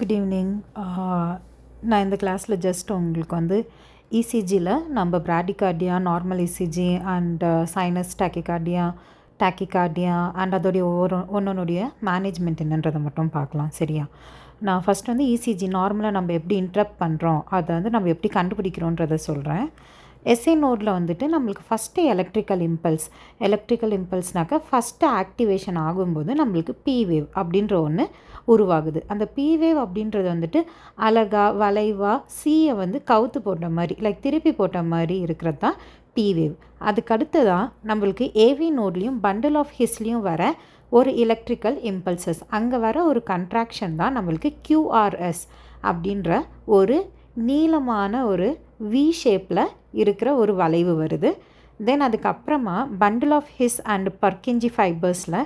Good evening. நான் இந்த கிளாஸில் ஜஸ்ட் உங்களுக்கு வந்து இசிஜியில் நம்ம bradycardia, normal ECG and sinus tachycardia and அதோடைய ஒன்னொன்னுடைய மேனேஜ்மெண்ட் என்னன்றதை மட்டும் பார்க்கலாம். சரியா? நான் ஃபஸ்ட் வந்து இசிஜி நார்மலாக நம்ம எப்படி இன்ட்ரப்ட் பண்ணுறோம், அதை வந்து நம்ம எப்படி கண்டுபிடிக்கிறோன்றதை சொல்கிறேன். எஸ்ஏ நோடில் வந்துட்டு நம்மளுக்கு ஃபஸ்ட்டு எலக்ட்ரிக்கல் இம்பல்ஸ்னாக்கா ஃபஸ்ட்டு ஆக்டிவேஷன் ஆகும்போது நம்மளுக்கு பி வேவ் அப்படின்ற ஒன்று உருவாகுது. அந்த பி வேவ் அப்படின்றது வந்துட்டு அழகா வளைவாக சீயை வந்து கவுத்து போட்ட மாதிரி திருப்பி போட்ட மாதிரி இருக்கிறது தான் பி வேவ். அதுக்கடுத்து தான் நம்மளுக்கு ஏவி நோட்லேயும் பண்டில் ஆஃப் ஹிஸ்லேயும் வர ஒரு எலக்ட்ரிக்கல் இம்பல்சஸ், அங்கே வர ஒரு கன்ட்ராக்ஷன் தான் நம்மளுக்கு கியூஆர்எஸ் அப்படின்ற ஒரு நீளமான ஒரு வி ஷேப்பில் இருக்கிற ஒரு வளைவு வருது. தென் அதுக்கப்புறமா பண்டில் ஆஃப் ஹிஸ் அண்ட் பர்கின்ஜி ஃபைபர்ஸில்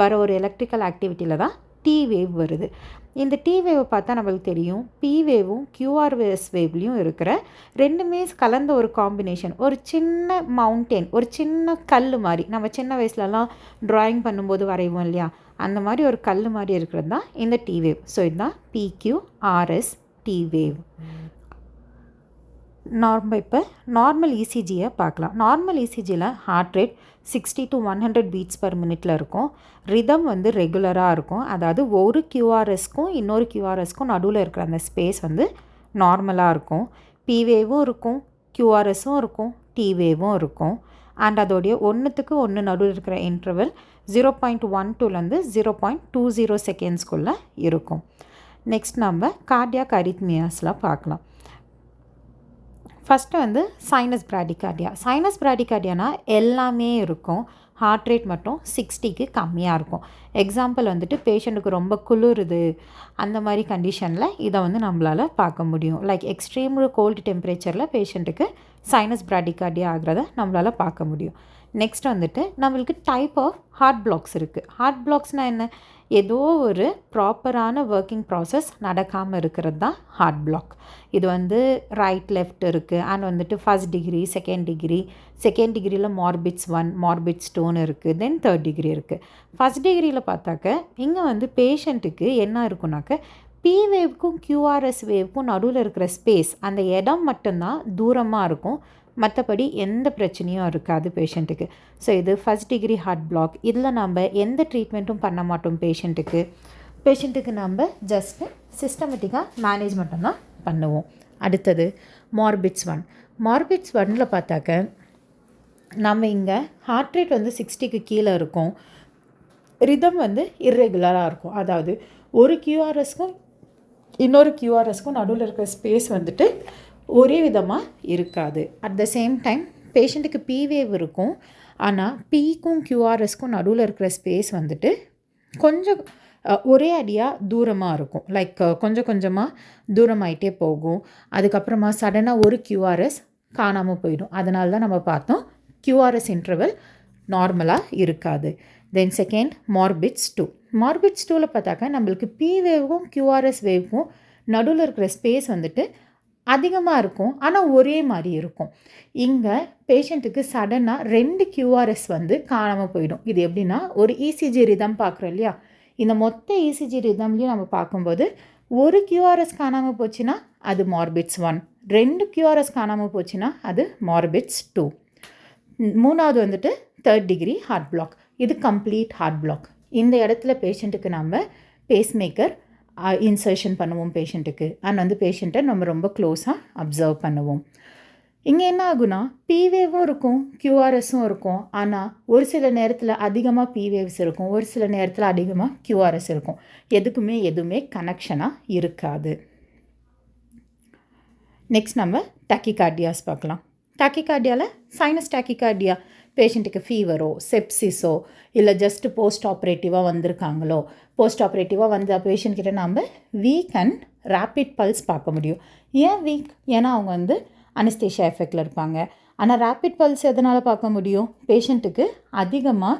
வர ஒரு எலக்ட்ரிக்கல் ஆக்டிவிட்டியில் தான் டி வேவ் வருது. இந்த டி வேவை பார்த்தா நம்மளுக்கு தெரியும், பி வேவும் கியூஆர்எஸ் வேவ்லேயும் இருக்கிற ரெண்டுமே கலந்த ஒரு காம்பினேஷன். ஒரு சின்ன மவுண்டெயின், ஒரு சின்ன கல் மாதிரி நம்ம சின்ன வயசுலலாம் ட்ராயிங் பண்ணும்போது வரைவோம் இல்லையா, அந்த மாதிரி ஒரு கல் மாதிரி இருக்கிறது தான் இந்த டி வேவ். ஸோ இதுதான் பிக்யூஆர்எஸ் டி வேவ். இப்போ நார்மல் இசிஜியை பார்க்கலாம். நார்மல் இசிஜியில் heart rate 60 to 100 beats per மினிட்டில் இருக்கும். ரிதம் வந்து ரெகுலராக இருக்கும். அதாவது ஒரு கியூஆர்எஸ்க்கும் இன்னொரு கியூஆர்எஸ்க்கும் நடுவில் இருக்கிற அந்த ஸ்பேஸ் வந்து நார்மலாக இருக்கும். பி வேவும் இருக்கும், கியூஆர்எஸும் இருக்கும், டி வேவும் இருக்கும். அண்ட் அதோடைய ஒன்றுத்துக்கு ஒன்று நடுவில் இருக்கிற இன்டர்வல் 0.12லேருந்து 0.20 செகண்ட்ஸ்குள்ளே இருக்கும். நெக்ஸ்ட் நம்ம கார்டியாக் அரித்மியாஸில் பார்க்கலாம். ஃபஸ்ட்டு வந்து சைனஸ் பிராடிகார்டியானா எல்லாமே இருக்கும். ஹார்ட் ரேட் மட்டும் 60க்கு கம்மியாக இருக்கும். எக்ஸாம்பிள் வந்துட்டு பேஷண்ட்டுக்கு ரொம்ப குளிருது, அந்த மாதிரி கண்டிஷனில் இதை வந்து நம்மளால் பார்க்க முடியும். எக்ஸ்ட்ரீம் கோல்டு டெம்பரேச்சரில் பேஷண்ட்டுக்கு சைனஸ் பிராடிகார்டியா ஆகிறத நம்மளால் பார்க்க முடியும். நெக்ஸ்ட் வந்துட்டு நம்மளுக்கு டைப் ஆஃப் ஹார்ட் பிளாக்ஸ் இருக்குது. ஹார்ட் பிளாக்ஸ்னால் என்ன? ஏதோ ஒரு ப்ராப்பரான ஒர்க்கிங் ப்ராசஸ் நடக்காமல் இருக்கிறது தான் ஹார்ட் பிளாக். இது வந்து ரைட் லெஃப்ட் இருக்குது அண்ட் வந்துட்டு ஃபர்ஸ்ட் டிகிரி, செகண்ட் டிகிரியில் மார்பிட்ஸ் 1, மார்பிட்ஸ் 2ன்னு இருக்குது. தென் தேர்ட் டிகிரி இருக்குது. ஃபர்ஸ்ட் டிகிரியில் பார்த்தாக்க இங்கே வந்து பேஷண்ட்டுக்கு என்ன இருக்குனாக்க பி வேவ்க்கும் கியூஆர்எஸ் வேவ்க்கும் நடுவில் இருக்கிற ஸ்பேஸ், அந்த இடம் மட்டும்தான் தூரமாக இருக்கும். மற்றபடி எந்த பிரச்சனையும் இருக்காது பேஷண்ட்டுக்கு. ஸோ இது ஃபர்ஸ்ட் டிகிரி ஹார்ட் பிளாக். இதில் நம்ம எந்த ட்ரீட்மெண்ட்டும் பண்ண மாட்டோம் பேஷண்ட்டுக்கு நம்ம ஜஸ்ட்டு சிஸ்டமேட்டிக்காக மேனேஜ்மெண்ட்டும் தான் பண்ணுவோம். அடுத்தது மார்பிட்ஸ் 1 பார்த்தாக்க நம்ம இங்கே ஹார்ட் ரேட் வந்து 60க்கு கீழே இருக்கும். ரிதம் வந்து இர்ரெகுலராக இருக்கும். அதாவது ஒரு கியூஆர்எஸ்க்கும் இன்னொரு கியூஆர்எஸ்க்கும் நடுவில் இருக்கிற ஸ்பேஸ் வந்துட்டு ஒரே விதமாக இருக்காது. அட் த சேம் டைம் பேஷண்ட்டுக்கு பி வேவ் இருக்கும், ஆனால் பிக்கும் கியூஆர்எஸ்க்கும் நடுவில் இருக்கிற ஸ்பேஸ் வந்துட்டு கொஞ்சம் ஒரே அடியாக தூரமாக இருக்கும். கொஞ்சம் கொஞ்சமாக தூரமாயிட்டே போகும். அதுக்கப்புறமா சடனாக ஒரு கியூஆர்எஸ் காணாமல் போயிடும். அதனால தான் நம்ம பார்த்தோம் கியூஆர்எஸ் இன்டர்வல் நார்மலாக இருக்காது. தென் செகண்ட் மார்பிட்ஸ் 2வில் பார்த்தாக்கா நம்மளுக்கு பி வேவுக்கும் கியூஆர்எஸ் வேவுக்கும் நடுவில் இருக்கிற ஸ்பேஸ் வந்துட்டு அதிகமாக இருக்கும், ஆனால் ஒரே மாதிரி இருக்கும். இங்கே பேஷண்ட்டுக்கு சடனாக 2 கியூஆர்எஸ் வந்து காணாமல் போயிடும். இது எப்படின்னா, ஒரு இசிஜி ரிதம் பார்க்குறோம் இல்லையா, இந்த மொத்த இசிஜி ரிதம்லேயும் நம்ம பார்க்கும்போது ஒரு கியூஆர்எஸ் காணாமல் போச்சுன்னா அது மார்பிட்ஸ் 1, 2 கியூஆர்எஸ் காணாமல் போச்சுன்னா அது மார்பிட்ஸ் 2. மூணாவது வந்துட்டு தேர்ட் டிகிரி ஹார்ட் பிளாக். இது கம்ப்ளீட் ஹார்ட் பிளாக். இந்த இடத்துல பேஷண்ட்டுக்கு நம்ம பேஸ்மேக்கர் இன்சர்ஷன் பண்ணுவோம் பேஷண்ட்டுக்கு. அண்ட் வந்து பேஷண்ட்டை நம்ம ரொம்ப க்ளோஸாக அப்சர்வ் பண்ணுவோம். இங்கே என்ன ஆகுனா, பி வேவும் இருக்கும், கியூஆர்எஸும் இருக்கும். ஆனால் ஒரு சில நேரத்தில் அதிகமாக பி வேவ்ஸ் இருக்கும், ஒரு சில நேரத்தில் அதிகமாக கியூஆர்எஸ் இருக்கும். எதுவுமே கனெக்ஷனாக இருக்காது. நெக்ஸ்ட் நம்ம டாக்கிகார்டியாஸ் பார்க்கலாம். டாக்கிகார்டியாவில் சைனஸ் டாக்கிகார்டியா பேஷண்ட்டுக்கு ஃபீவரோ செப்சிஸோ இல்லை ஜஸ்ட்டு போஸ்ட் ஆப்ரேட்டிவாக வந்திருக்காங்களோ, போஸ்ட் ஆப்ரேட்டிவாக வந்த பேஷண்ட்கிட்ட நம்ம வீக் அண்ட் ரேப்பிட் பல்ஸ் பார்க்க முடியும். ஏன் வீக்? ஏன்னா அவங்க வந்து அனஸ்தேஷியா எஃபெக்டில் இருப்பாங்க. ஆனால் ரேப்பிட் பல்ஸ் எதனால் பார்க்க முடியும்? பேஷண்ட்டுக்கு அதிகமாக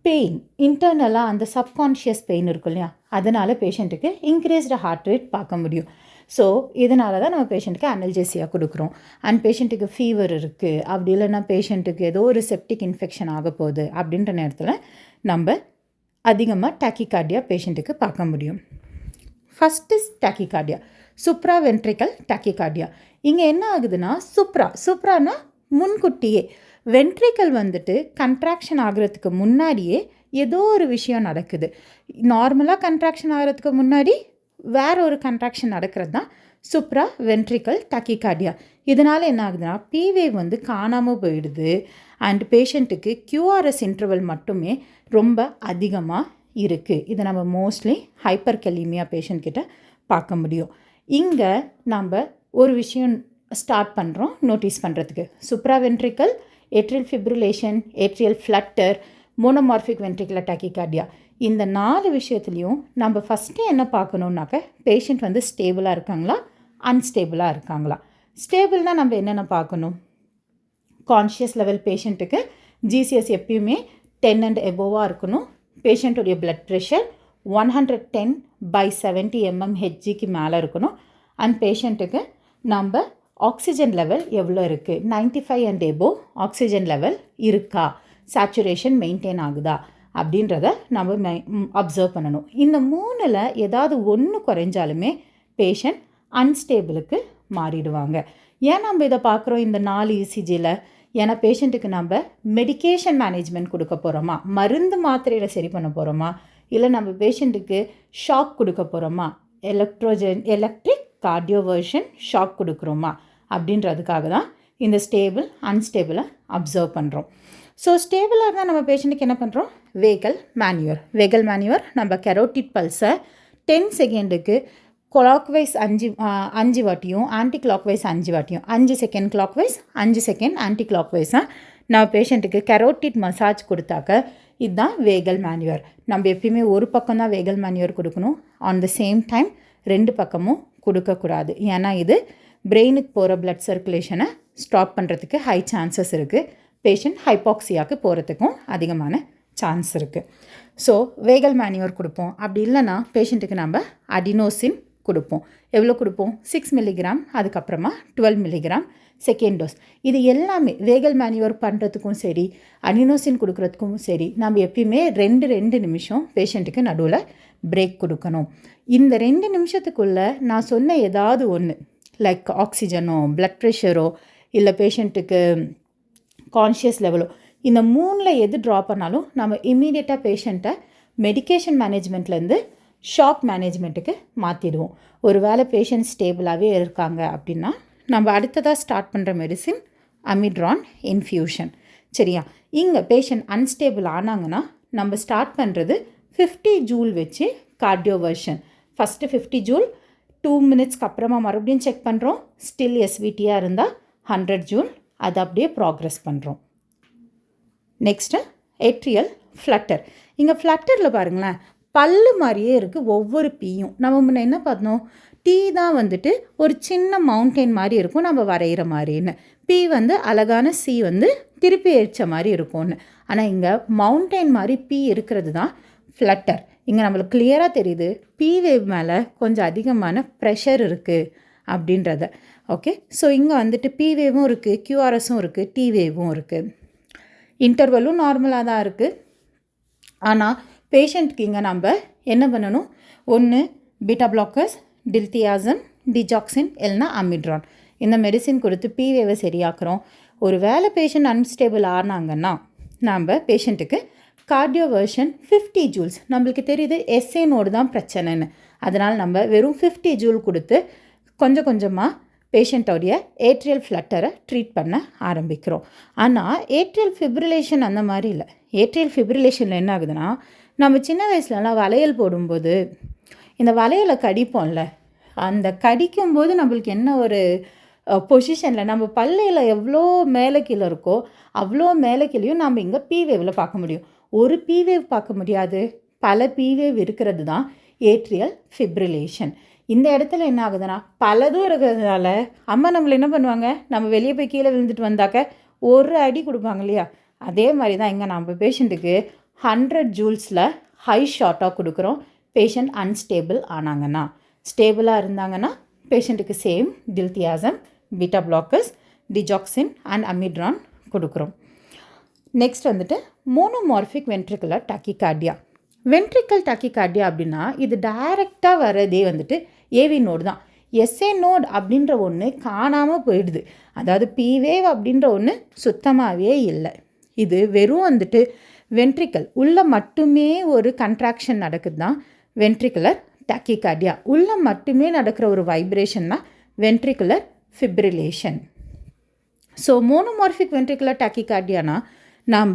பெயின், இன்டர்னலாக அந்த சப்கான்ஷியஸ் பெயின் இருக்கும் இல்லையா, அதனால் பேஷண்ட்டுக்கு இன்க்ரீஸ்டு ஹார்ட் ரேட் பார்க்க முடியும். ஸோ இதனால தான் நம்ம பேஷண்ட்டுக்கு அனல்ஜெசியா கொடுக்குறோம். அண்ட் பேஷண்ட்டுக்கு ஃபீவர் இருக்குது, அப்படி இல்லைன்னா பேஷண்ட்டுக்கு ஏதோ ஒரு செப்டிக் இன்ஃபெக்ஷன் ஆக போகுது அப்படின்ற நேரத்தில் நம்ம அதிகமாக டாக்கிகார்டியா பேஷண்ட்டுக்கு பார்க்க முடியும். First tachycardia, supraventricular tachycardia. இங்கே என்ன ஆகுதுன்னா சுப்ரானா முன்கூட்டியே வென்ட்ரிக்கல் வந்துட்டு கன்ட்ராக்ஷன் ஆகிறதுக்கு முன்னாடியே ஏதோ ஒரு விஷயம் நடக்குது. நார்மலாக கன்ட்ராக்ஷன் ஆகிறதுக்கு முன்னாடி வேற ஒரு கன்ட்ராக்ஷன் நடக்கிறது தான் சுப்ரா வென்ட்ரிக்கல் டாக்கிகார்டியா. இதனால் என்ன ஆகுதுன்னா பீவேவ் வந்து காணாமல் போயிடுது அண்ட் பேஷண்ட்டுக்கு QRS இன்டர்வல் மட்டுமே ரொம்ப அதிகமாக இருக்குது. இதை நம்ம மோஸ்ட்லி ஹைப்பர் கலீமியா பேஷண்ட் கிட்ட பார்க்க முடியும். இங்கே நம்ம ஒரு விஷயம் ஸ்டார்ட் பண்ணுறோம் நோட்டீஸ் பண்ணுறதுக்கு. Supraventricular, atrial fibrillation, atrial flutter, monomorphic ventricular tachycardia. இந்த 4 விஷயத்துலையும் நம்ம ஃபஸ்ட்டு என்ன பார்க்கணுன்னாக்க பேஷண்ட் வந்து ஸ்டேபிளாக இருக்காங்களா, அன்ஸ்டேபிளாக இருக்காங்களா. ஸ்டேபிள்னால் நம்ம என்னென்ன பார்க்கணும்? கான்ஷியஸ் லெவல் பேஷண்ட்டுக்கு GCS எப்பயுமே 10 and above இருக்கணும். பேஷண்ட்டுடைய பிளட் ப்ரெஷர் 110/70 mmHgக்கு மேலே இருக்கணும். அண்ட் பேஷண்ட்டுக்கு நம்ம ஆக்சிஜன் லெவல் எவ்வளோ இருக்குது, 95 and above ஆக்சிஜன் லெவல் இருக்கா, சேச்சுரேஷன் மெயின்டைன் ஆகுதா அப்படின்றத நம்ம அப்சர்வ் பண்ணணும். இந்த 3ல் ஏதாவது ஒன்று குறைஞ்சாலுமே பேஷண்ட் அன்ஸ்டேபிளுக்கு மாறிடுவாங்க. ஏன் நம்ம இதை பார்க்குறோம் இந்த 4 ECGயில்? ஏன்னா பேஷண்ட்டுக்கு நம்ம மெடிக்கேஷன் மேனேஜ்மெண்ட் கொடுக்க போகிறோமா, மருந்து மாத்திரையில் சரி பண்ண போகிறோமா, இல்லை நம்ம பேஷண்ட்டுக்கு ஷாக் கொடுக்க போகிறோமா, எலக்ட்ரிக் கார்டியோவர்ஷன் ஷாக் கொடுக்குறோமா அப்படின்றதுக்காக தான் இந்த ஸ்டேபிள் அன்ஸ்டேபிளை அப்சர்வ் பண்ணுறோம். ஸோ ஸ்டேபிளாக இருந்தால் நம்ம பேஷண்ட்டுக்கு என்ன பண்ணுறோம்? வேகல் மேன்யூவர் நம்ம கெரோட்டிட் பல்ஸை 10 செகண்டுக்கு கிளாக்வைஸ் 5 வாட்டியும் ஆன்டி கிளாக்வைஸ் 5 வாட்டியும் 5 செகண்ட் கிளாக்வைஸ் 5 செகண்ட் ஆன்டி கிளாக்வைஸாக நம்ம பேஷண்ட்டுக்கு கெரோட்டிட் மசாஜ் கொடுத்தாக்க இதுதான் வேகல் மேன்யூவர். நம்ம எப்பயுமே ஒரு பக்கம் தான் வேகல் மேன்யூவர் கொடுக்கணும். ஆன் த சேம் டைம் 2 பக்கமும் கொடுக்கக்கூடாது. ஏன்னா இது பிரெயினுக்கு போகிற பிளட் சர்க்குலேஷனை ஸ்டாப் பண்ணுறதுக்கு ஹை சான்சஸ் இருக்குது. பேஷண்ட் ஹைபாக்சியாவுக்கு போகிறதுக்கும் அதிகமான சான்ஸ் இருக்குது. ஸோ வேகல் மேன்யூவர் கொடுப்போம். அப்படி இல்லைன்னா பேஷண்ட்டுக்கு நம்ம அடினோசின் கொடுப்போம். எவ்வளோ கொடுப்போம்? 6 milligram, அதுக்கப்புறமா 12 milligram செகண்ட் டோஸ். இது எல்லாமே வேகல் மேன்யூவர் பண்ணுறதுக்கும் சரி, அடினோசின் கொடுக்குறதுக்கும் சரி, நம்ம எப்பயுமே 2 நிமிஷம் பேஷண்ட்டுக்கு நடுவில் பிரேக் கொடுக்கணும். இந்த 2 நிமிஷத்துக்குள்ளே நான் சொன்ன ஏதாவது ஒன்று லைக் ஆக்சிஜனோ, பிளட் ப்ரெஷரோ, இல்லை பேஷண்ட்டுக்கு கான்ஷியஸ் லெவலோ, இந்த 3ல் எது ட்ரா பண்ணாலும் நம்ம இம்மீடியட்டாக பேஷண்ட்டை மெடிக்கேஷன் மேனேஜ்மெண்ட்லேருந்து ஷாக் மேனேஜ்மெண்ட்டுக்கு மாற்றிடுவோம். ஒரு வேளை பேஷண்ட் ஸ்டேபிளாகவே இருக்காங்க அப்படின்னா நம்ம அடுத்ததாக ஸ்டார்ட் பண்ணுற மெடிசின் அமிட்ரான் இன்ஃப்யூஷன். சரியா? இங்கே பேஷண்ட் அன்ஸ்டேபிள் ஆனாங்கன்னா நம்ம ஸ்டார்ட் பண்ணுறது 50 ஜூல் வச்சு கார்டியோவர்ஷன். ஃபஸ்ட்டு 50 ஜூல் 2 மினிட்ஸ்க்கு அப்புறமா மறுபடியும் செக் பண்ணுறோம். ஸ்டில் எஸ்விடியாக இருந்தால் 100 ஜூல், அது அப்படியே ப்ராக்ரெஸ் பண்ணுறோம். Next atrial flutter. இங்கே ஃப்ளட்டரில் பாருங்களேன், பல்லு மாதிரியே இருக்குது ஒவ்வொரு பீயும். நம்ம முன்ன என்ன பார்த்தோம்? டீ தான் வந்துட்டு ஒரு சின்ன மவுண்டெயின் மாதிரி இருக்கும் நம்ம வரைகிற மாதிரின்னு. பி வந்து அழகான சி வந்து திருப்பி எரிச்ச மாதிரி இருக்கும்னு. ஆனால் இங்கே மவுண்டெயின் மாதிரி பி இருக்கிறது தான் ஃப்ளட்டர். இங்கே நம்மளுக்கு கிளியராக தெரியுது பி வேவ் மேலே கொஞ்சம் அதிகமான ப்ரெஷர் இருக்குது அப்படின்றத. ஓகே, ஸோ இங்கே வந்துட்டு பி வேவும் இருக்குது, QRSும் இருக்குது, டி வேவும் இருக்குது. இன்டர்வலும் நார்மலாக தான் இருக்குது. ஆனால் பேஷண்ட்க்கு இங்கே நம்ம என்ன பண்ணணும்? ஒன்று பீட்டா பிளாக்கர்ஸ், டில்தியாசம், டிஜாக்சின், இல்லைனா அமிட்ரான் இந்த மெடிசின் கொடுத்து பி வேவை சரியாக்குறோம். ஒரு வேளை பேஷண்ட் அன்ஸ்டேபிள் ஆனாங்கன்னா நம்ம பேஷண்ட்டுக்கு கார்டியோவர்ஷன் 50 ஜூல்ஸ், நம்மளுக்கு தெரியுது எஸ்ஏ நோடு தான் பிரச்சனைன்னு, அதனால் நம்ம வெறும் 50 ஜூல் கொடுத்து கொஞ்சம் கொஞ்சமாக பேஷண்ட்டோடைய ஏட்ரியல் ஃப்ளட்டரை ட்ரீட் பண்ண ஆரம்பிக்கிறோம். ஆனால் ஏட்ரியல் ஃபிப்ரிலேஷன் அந்த மாதிரி இல்லை. ஏட்ரியல் ஃபிப்ரிலேஷனில் என்ன ஆகுதுன்னா, நம்ம சின்ன வயசுலலாம் வளையல் போடும்போது இந்த வளையலை கடிப்போம்ல, அந்த கடிக்கும்போது நம்மளுக்கு என்ன ஒரு பொசிஷனில் நம்ம பல்லையில் எவ்வளோ மேலே கீழே இருக்கோ அவ்வளோ மேலே கீழேயும் நம்ம இங்கே பி வேவில் பார்க்க முடியும். ஒரு பி வேவ் பார்க்க முடியாது, பல பி வேவ் இருக்கிறது தான் ஏட்ரியல் ஃபிப்ரிலேஷன். இந்த இடத்துல என்ன ஆகுதுன்னா, பலதும் இருக்கிறதுனால அம்மா நம்மளை என்ன பண்ணுவாங்க, நம்ம வெளியே போய் கீழே விழுந்துட்டு வந்தாக்க ஒரு அடி கொடுப்பாங்க இல்லையா, அதே மாதிரி தான் இங்கே நம்ம பேஷண்ட்டுக்கு 100 ஜூல்ஸில் ஹை ஷார்ட்டாக கொடுக்குறோம். பேஷண்ட் அன்ஸ்டேபிள் ஆனாங்கன்னா, ஸ்டேபிளாக இருந்தாங்கன்னா பேஷண்ட்டுக்கு same diltiazem, beta blockers, digoxin and amiodarone கொடுக்குறோம். நெக்ஸ்ட் வந்துட்டு monomorphic ventricular tachycardia. Ventricular tachycardia அப்படின்னா இது டைரெக்டாக வர்றதே வந்துட்டு ஏவி நோடு தான். எஸ்ஏ நோட் அப்படின்ற ஒன்று காணாமல் போயிடுது. அதாவது பீவேவ் அப்படின்ற ஒன்று சுத்தமாகவே இல்லை. இது வெறும் வந்துட்டு வென்ட்ரிக்கல் உள்ள மட்டுமே ஒரு கன்ட்ராக்ஷன் நடக்குது தான் வென்ட்ரிகுலர் டாக்கிகார்டியா. உள்ள மட்டுமே நடக்கிற ஒரு வைப்ரேஷன் தான் ventricular fibrillation. So monomorphic ventricular டாக்கிகார்டியானா நாம்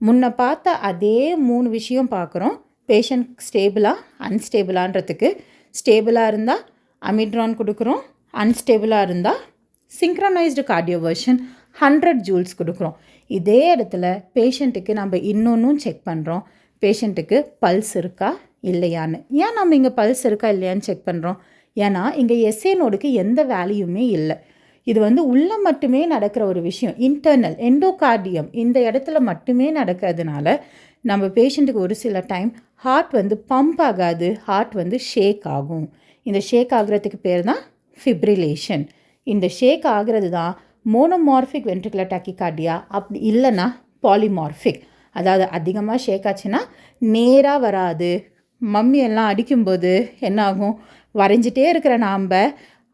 முன்ன பார்த்த அதே 3 விஷயம் பார்க்குறோம். பேஷண்ட் ஸ்டேபிளாக அன்ஸ்டேபிளான்றதுக்கு ஸ்டேபிளாக இருந்தால் அமிட்ரான் கொடுக்குறோம், அன்ஸ்டேபிளாக இருந்தால் சிங்க்ரனைஸ்டு கார்டியோவர்ஷன் 100 ஜூல்ஸ் கொடுக்குறோம். இதே இடத்துல பேஷண்ட்டுக்கு நம்ம இன்னொன்றும் செக் பண்ணுறோம், பேஷண்ட்டுக்கு பல்ஸ் இருக்கா இல்லையான்னு. ஏன் நம்ம இங்கே பல்ஸ் இருக்கா இல்லையான்னு செக் பண்ணுறோம்? ஏன்னா இங்கே எஸ்ஏ நோடுக்கு எந்த வேல்யூமே இல்லை. இது உள்ள மட்டுமே நடக்கிற ஒரு விஷயம், இன்டர்னல் எண்டோகார்டியம் இந்த இடத்துல மட்டுமே நடக்கிறதுனால நம்ம பேஷண்ட்டுக்கு ஒரு சில டைம் ஹார்ட் பம்ப் ஆகாது, ஹார்ட் ஷேக் ஆகும். இந்த ஷேக் ஆகிறதுக்கு பேர் தான் ஃபிப்ரிலேஷன். இந்த ஷேக் ஆகிறது தான் மோனோமார்பிக் வென்ட்ரிகுலர் டாக்கிகார்டியா. அப்படி இல்லைன்னா பாலிமார்பிக், அதாவது அதிகமாக ஷேக் ஆச்சுன்னா நேராக வராது. மம்மி எல்லாம் அடிக்கும்போது என்ன ஆகும், வரைஞ்சிட்டே இருக்கிற நாம்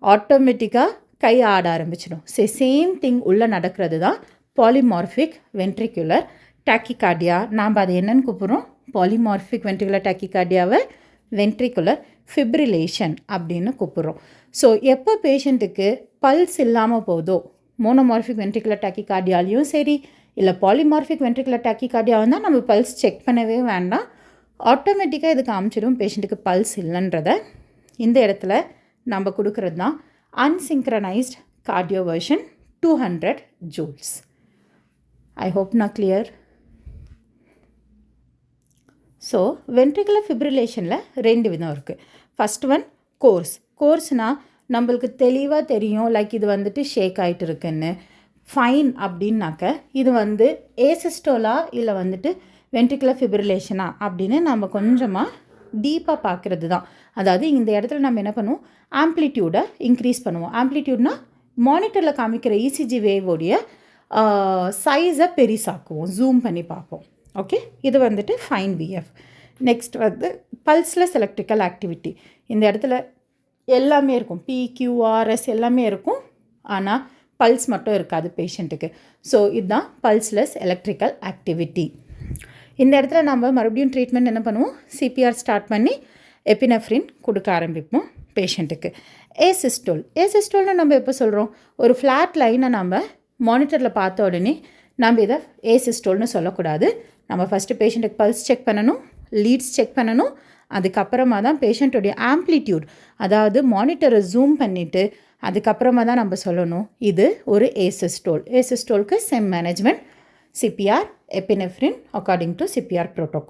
ஆட்டோமேட்டிக்காக கை ஆட ஆரம்பிச்சிடும். சேம் திங் உள்ளே நடக்கிறது தான் பாலிமார்பிக் வென்ட்ரிகுலர் டாக்கிகார்டியா. நாம் அதை என்னென்னு கூப்பிட்றோம்? பாலிமார்பிக் வென்ட்ரிகுலர் டாக்கிகார்டியாவை வென்ட்ரிகுலர் ஃபிப்ரிலேஷன் அப்படின்னு கூப்பிட்றோம். ஸோ எப்போ பேஷண்ட்டுக்கு பல்ஸ் இல்லாமல் போதோ, மோனோமார்பிக் வென்ட்ரிகுலர் டாக்கிகார்டியாலையும் சரி இல்லை பாலிமார்பிக் வென்ட்ரிகுலர் டாக்கிகார்டியாவும் தான் நம்ம பல்ஸ் செக் பண்ணவே வேண்டாம், ஆட்டோமேட்டிக்காக இது காமிச்சிடும் பேஷண்ட்டுக்கு பல்ஸ் இல்லைன்றத. இந்த இடத்துல நம்ம கொடுக்குறது தான் unsynchronized cardioversion 200 joules. I hope na clear. So ventricular ஃபிப்ரிலேஷனில் 2 விதம் இருக்குது. ஃபஸ்ட் ஒன் கோர்ஸ்னால் நம்மளுக்கு தெளிவாக தெரியும், லைக் இது ஷேக் ஆகிட்டு இருக்குன்னு. ஃபைன் அப்படின்னாக்க இது ஏசிஸ்டோலா இல்லை வென்ட்ரிகுலர் ஃபிப்ரிலேஷனா அப்படின்னு நம்ம கொஞ்சமாக டீப்பாக பார்க்குறது தான். அதாவது இந்த இடத்துல நம்ம என்ன பண்ணுவோம், ஆம்ப்ளிடியூடை இன்க்ரீஸ் பண்ணுவோம். ஆம்ப்ளிடியூட்னா மானிட்டரில் காமிக்கிற இசிஜி வேவோடைய சைஸை பெரிசாக்குவோம், ஜூம் பண்ணி பார்ப்போம். ஓகே, இது fine VF. Next pulseless electrical activity. இந்த இடத்துல எல்லாமே இருக்கும், பிக்யூஆர்எஸ் எல்லாமே இருக்கும், ஆனால் பல்ஸ் மட்டும் இருக்காது பேஷண்ட்டுக்கு. ஸோ இதுதான் பல்ஸ்லெஸ் எலக்ட்ரிக்கல் ஆக்டிவிட்டி. இந்த இடத்துல நம்ம மறுபடியும் ட்ரீட்மெண்ட் என்ன பண்ணுவோம், சிபிஆர் ஸ்டார்ட் பண்ணி எபினெஃப்ரின் கொடுக்க ஆரம்பிப்போம் பேஷண்ட்டுக்கு. ஏசிஸ்டோல்னு நம்ம எப்போ சொல்கிறோம், ஒரு ஃப்ளாட் லைனை நம்ம மானிட்டரில் பார்த்த உடனே நம்ம இதை ஏசிஸ்டோல்னு சொல்லக்கூடாது. நம்ம ஃபஸ்ட்டு பேஷண்ட்டுக்கு பல்ஸ் செக் பண்ணணும், லீட்ஸ் செக் பண்ணணும், அதுக்கப்புறமா தான் பேஷண்ட்டுடைய ஆம்ப்ளிடியூட், அதாவது மானிட்டரை ஜூம் பண்ணிவிட்டு அதுக்கப்புறமா தான் நம்ம சொல்லணும் இது ஒரு ஏசிஸ்டோல். ஏசிஸ்டோலுக்கு same management, CPR, epinephrine according to CPR protocol.